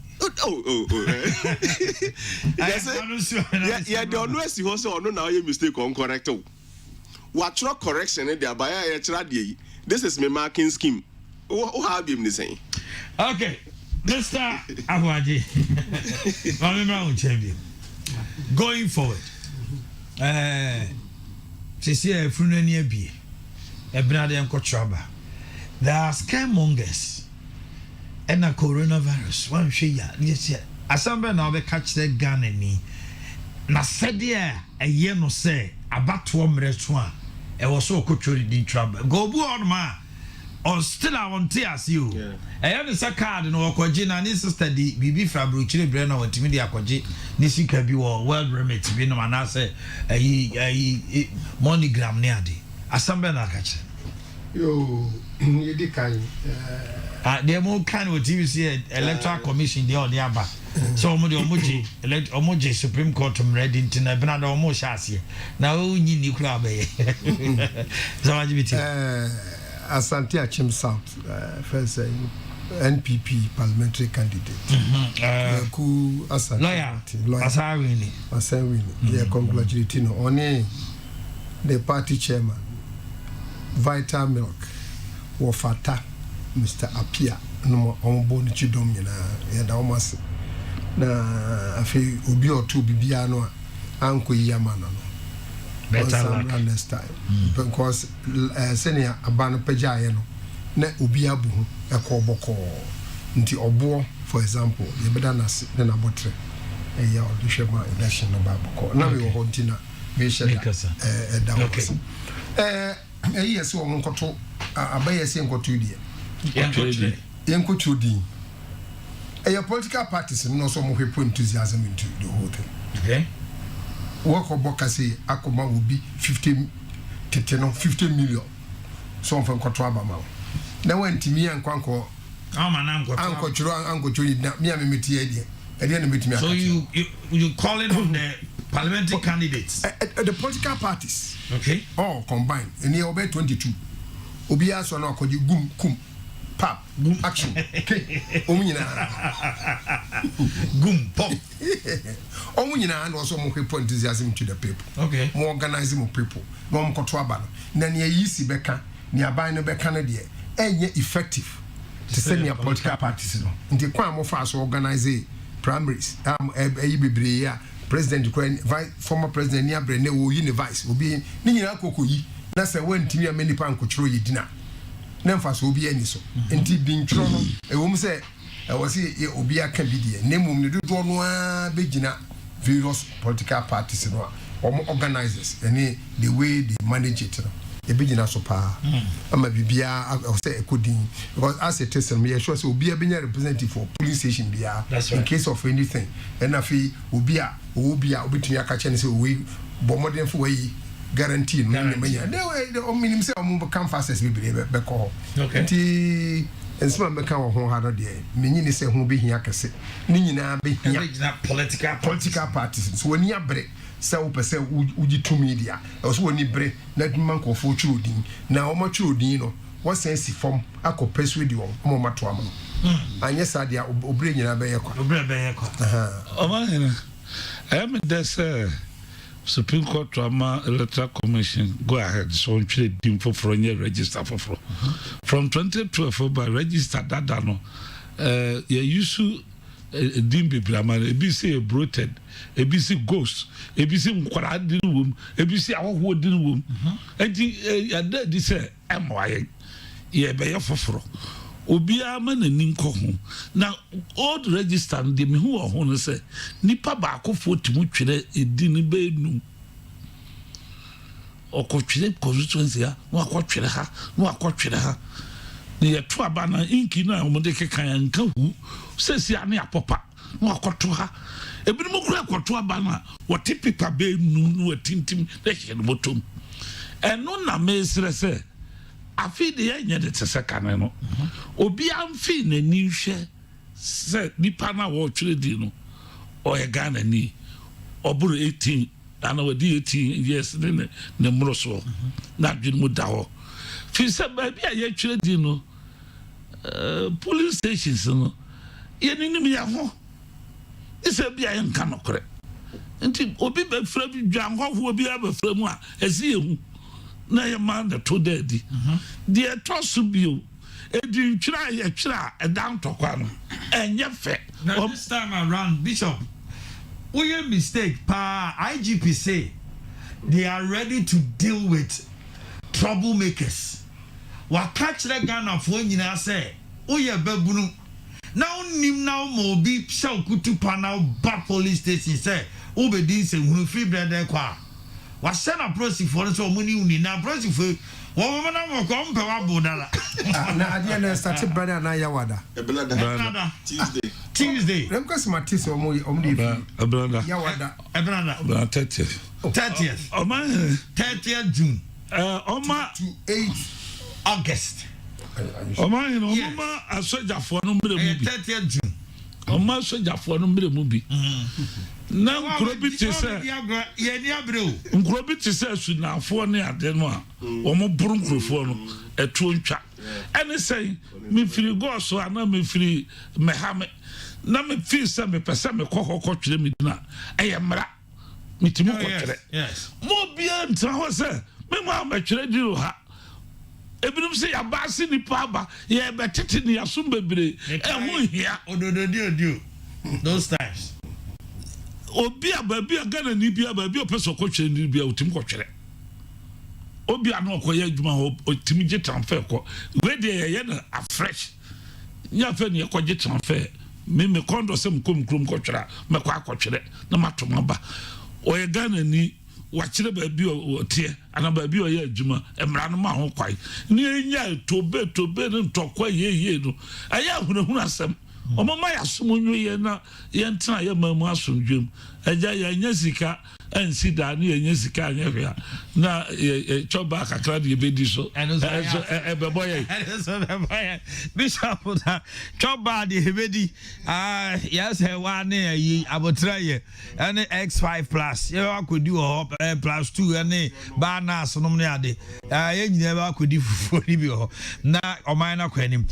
Yeah, don't know if you also know now you mistake on correct. What your correction in there by this is my marking scheme. What have you been saying? Okay, Mr. Aboagye. Going forward, there are scaremongers. And a coronavirus, one share, yes, Assemble now be catch the gun in me. Na said, yeah, a year no say, about 2 minutes one, it was so culturally in trouble. Go on, ma, or still I want to ask you. I have a card in Okwaji, and this is the BB Fabric, Brenner, or Timothy Akwaji, Nisi Kabi, or World Remit, you know, and I say, a monogram near the Assemble catch. You did kind. They more kind of TVC electoral commission the other. So omoji Supreme Court ready to na benada omo shasi. Na o nyi ni kura be. Asante Achim South first NPP parliamentary candidate. Ku Asante lawyer. Asawini. Yeah, congratulating no only the party chairman Vital Milk Wofata Mr. Apia no ombo ni chidom nyina ya da omase na afi obi otu bibia no anko yiyama no better luck next time because senior abano pajaye no na obi abu ekoboko nti obo for example ye beda na botre ya odishema election no baboko na we ho ntina me share da okay yes wo nkoto abaye se nkoto die Yankotudi. A political parties and no some who put enthusiasm into the whole thing. Okay. Work of Bokasi Akoma will be 50 million. Some from Kotrabama. Now went to me and Quanko. Uncle Churu, me and Mitiadi. So you call it on the parliamentary candidates? The political parties. Okay. All combined. And here obey 22. Obia so no call you gum kum. Pap, boom, action. Boom, pop. Omuna and also more people enthusiasm to the people. Okay. More organizing of people. No more control. Then ye easy becca, near buying a Canada, and yet effective to send me a political parties. In the crime of us organize primaries. President Ukraine, former President Nia Brene will vice will be Nina Kokoyi. That's a when Timia many pound control your dinner. Nemfas will be any so. Indeed, being Trono, a woman say, I was here, Obia can be there. Name whom you do one begina various political parties or organizers, and the way they manage it. A beginner so power. I'm a Bibia, I'll say a coding. Because as a test, me, I sure will be a representative for police station in case of anything. And I feel will be a between a catch and say, we bomb for way. Guarantee no many. The minimum say I'm come fast as we believe beko. Okay. And some beka ho hard there. Menyi say ho be hia kese. Ni nyina be hia political parties. So when you break say wo pese uji to media. So when you break let man ko fo churu din. Na o ma churu din no. What sense form akọ persuade you o ma to am no. Anya sa dia obre nyina be ye kwa. Omanhene. Am there Supreme Court Trauma Electoral Commission go ahead so trade dim for register for from 2012 by register that no you used to dim people ABC bloated ABC ghost ABC nkwara din wom ABC awoho din wom enti ya dey say MY ye be ye foforo obia ma nani nko ho na old register de me hu ho no se nipa ba akofo timu twere edin be nu okotwere constituency ha no akotwere ha ne yeto aba na inki na omode kekan nka hu sesi ane apopa no akoto ha ebinim kura akoto aba na wote pipa be nu no atintim de hye no botom eno na mesre se afi de yenye de tseka no obi amfi na ni hwe se nipa na wo twere di no o ye Ghana ni oburu 18 ana wadi 18 years ne mroso na dwin mu dawo fi se ba bia ye twere di no police stations no ye ni ya ho ise bia ye nka no kore nti obi ba fra bi dwan ho obi ba fra mu a esi ehu na ye man the to daddy the toss bio edin twira ye twira edan tokwa no enye fe now this time around Bishop we a mistake pa IGP say they are ready to deal with troublemakers wa catch the Ghana for nyina say oye babunu now nim now mo bi show kutu pa now back police station say obedi say hunu free brother kwa was send a process for so money uni na process for wo na mo ko mpe wa bodala na adia na start brother na Yawada Tuesday dem ko smartis o mo di brother Yawada brother 30th Oman 30th June Oma to 8 August Omanhene Omama asojafo no mbere mu bi 30th June Oma asojafo no mbere mu bi na nkuro bi te se ye ni abreu nkuro bi te se sunafo ne ade no a omo buru nkurofo no etu ntwa ene sei me firi goso ana me firi mehame na me feel se me pese me kokoko twere me dina eyemra mitimi kokere yes mo bia ntra ho se me ma twere di o ha ebinum se ya baasi ni paba ye betete ni asum bebre ehun hia odododio those times obi ababi agana ni bia ababi opeso kokere ni bia otim kokere obi ano okoye adwuma ho otim je transfer ko we de ye na afresh nya fe ni ekoje transfer me kondo se mkom krom kokere me kwa kokere na matoma ba oye gana ni wachire baabi otie ana baabi oye adwuma emra no ma ho kwai ni enya tobe ne ntokwa ye no aya hunahuna asem omama ya somonyo ye na ye ntra ye mamu asomdwem aja ya nya sika ansi da ne nya sika anya hwea na choba kakra de bedi so ebeboye bishop da choba de bedi yes he wa ne yi abotra ye ane x5 plus ye akodi ho plus 2 ane ba na asonom ne ade ye nyina ba akodi fufuo ni bi ho na oman na kwanim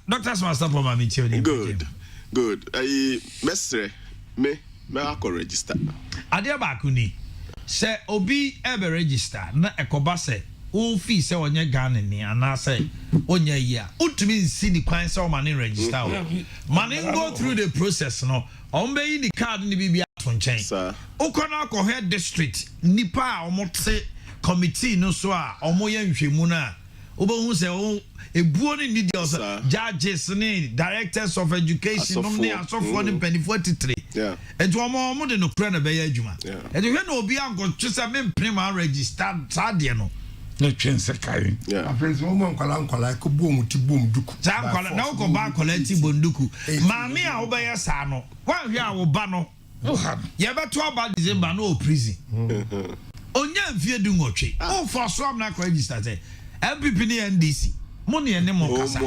Dr. Sarpong ma mi chewni good mestre me akọ register ade ba kuni se obi ebe register na ekoba se o fi se onye Ghana ni ana se onye yi a utumi nsi ni kwan se o mane register o mane go through the process no ombe yi ni card ni bibia to nchen ukona ko head district nipa a omote committee no so a omoye nhwemu na obohu se o ebuo ni need also judges ni directors of education no ni asofo ni penifo 43 ejo omo de no kura na be ya adwuma ejo hwe na obi anko twesa me mpene ma register sadie no na twense kai afenso mo nkwala ko bom ti bom duku sa nkwala na ko ba nkwala ti bom duku maami a wo be ya sa no wan hwe a wo ba no ye be to aba December no prison onya mfie du nwotwe o for so am na register say MPP ni NDC money ene mo kasa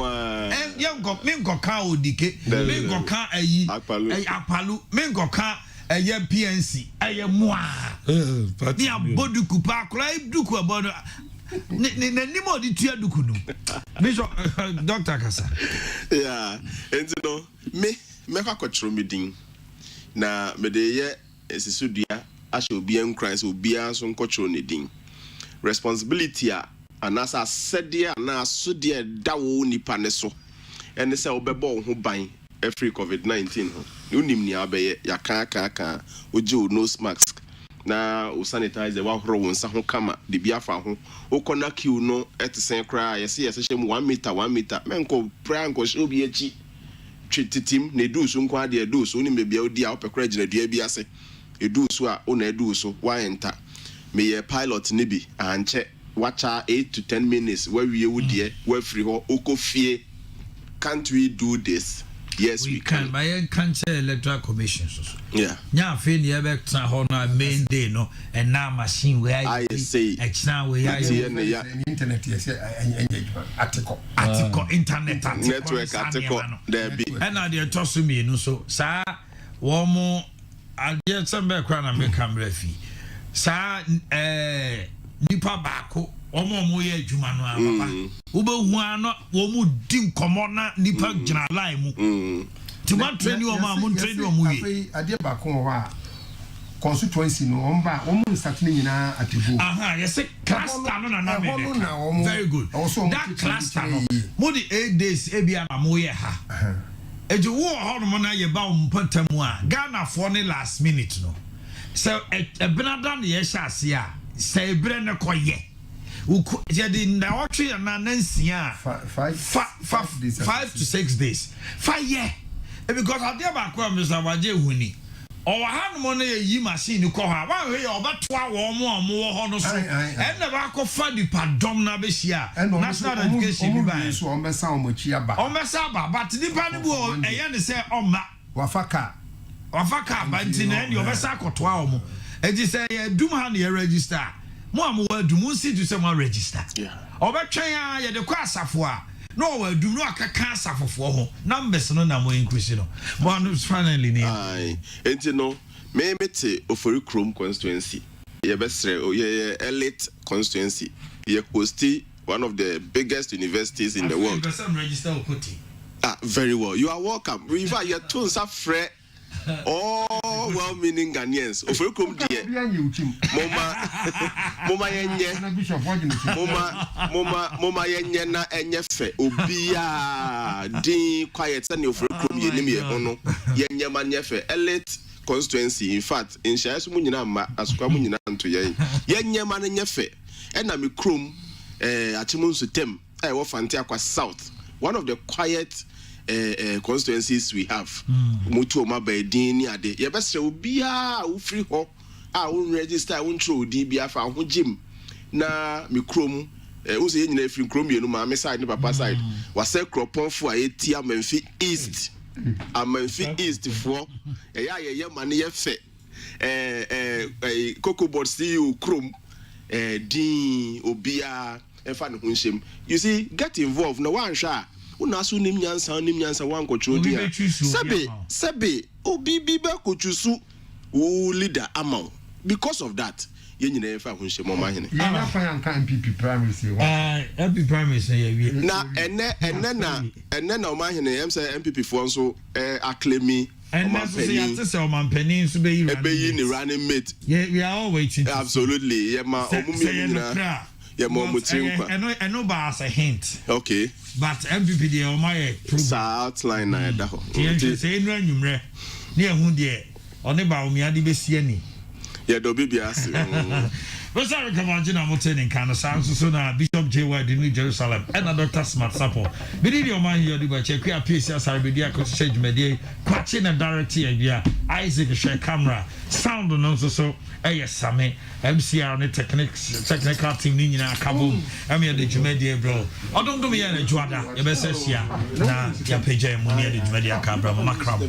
yenko minko ka odike minko ka ayi apalu minko ka eye PNC eye moa ni aboduku pa kra duku abodo ni nimo di tua duku no Bishop Dr. Kasa enti no me kwa kwatro medin na me de ye esisudua asho obi enkran so obi anso nkwatro ne din responsibility a anasa sedia na sudie dawo nipa ne so ene se obebo ho ban every COVID-19 ho unim ni abeye yaka oje o nose mask na o sanitizer wa horo wonsa ho kama de bia fa ho o kona kiu no etisen kra yesi hye 1 meter menko pranko show bi echi twititim na edusu nko ade edusu oni mebia odi a opekra gina dua bi ase edusu a ona edusu wa enta me ye pilot ni bi anche watcha 8 to 10 minutes where we would there where free ho okofie. Can't we do this? Yes, we can. By cancer electoral commission. Yeah. Nya fe ni ebe tran ho na main day no and now machine where I say extra we are internet yes article internet network article there be. And na dey to so me no so sa wo mo ade sembe kwa na me camera fi. Sa nipa baako omo ye adwuma no papa wo be hu ano wo mu di nkomo na nipa gina line mu ti man train wo ma mun train wo mu yi ade baako ho a constituency no omba wo mu start ni nyina atebo yes cluster no na me very good that cluster no mo di 8 days ebia na mo ye ha eju wo ho no na ye ba wo mpatam a Ghana for ne last minute no so ebinada na ye sha ase a say brene koye uku jadi na watwe na nansia 5 to 6 days 5 year because adia ba kwa Mr. Waje huni o ha no na yi machine ko ha wa hwe ya obetoa wo mo ho no so e na ba ko fa di padom na be hia national education bi ba so o mesa o machi aba but di pa ne bu e ye ne se oma wafaka ba ntina ne obesa akotoa o mo eji say ye dum ha na ye register mo am wa dum si to say mo register obetwen a ye de kwa asafo a no we do no aka cancer for numbers no na mo increase no but finally ni enti no me mete ofori krom constituency ye besre ye elite constituency ye hosti one of the biggest universities in the world. Register very well. You are welcome. We invite you to Safre. All well-meaning Ghanaians. Oferikom die. Moma yenye na enye fe. Obia din quiet and oferikom ye nimi hono. Yenye manye fe. Elite constituency. In fact, in Shaisu munyina ma asukwa munyina nto ye. Yenye manye fe. Ena mi krom Achimunsu Tem. Wafante akwa South. One of the quiet constituencies we have. Mutu oma bedin ni ade. Ye best obia u free ho. Un register un throw DBA fa ho gym. Na mi krom unse ye nyina free krom ye no ma me side ni papa side. Wase kropon fo a eti Amanfi East. Amanfi East for ye mane ye fe. Cocoa board CEO krom din obia efa ne hunshem. You see, get involved. No one sha. Una su nim nyansa wan control dia. Sebe obi be kochusu wo leader amount. Because of that, ye nyina efa hunshem Omanhene. Ye na fa yanka MPP primaries we. MPP primaries na enne na Omanhene em say MPP for so acclaim and that's say Omanhene so be ni running mate. We are all waiting. Absolutely. Yeah ma omumi yeah, I know but as a hint. Okay. But MPP dey on my outline na da ho. Say no anwumre. Na ehun de oni ba omi ade be sie ni. Yeah, do be ase. We sorry come on Gina Moten kan so na Bishop J. Ward in New Jerusalem and Dr. Smart Sarpong. Be di Omanhene Yaw Adu Boakye kwa PCS Sarbedia ko change media kwache na director ya Isaac share camera sound no so same MCR ne technical team ni nyina kabo am ya de dwumadie bro odom ya na dwada e be se sia na ya page mu ne de dwumadie ka bra mama crab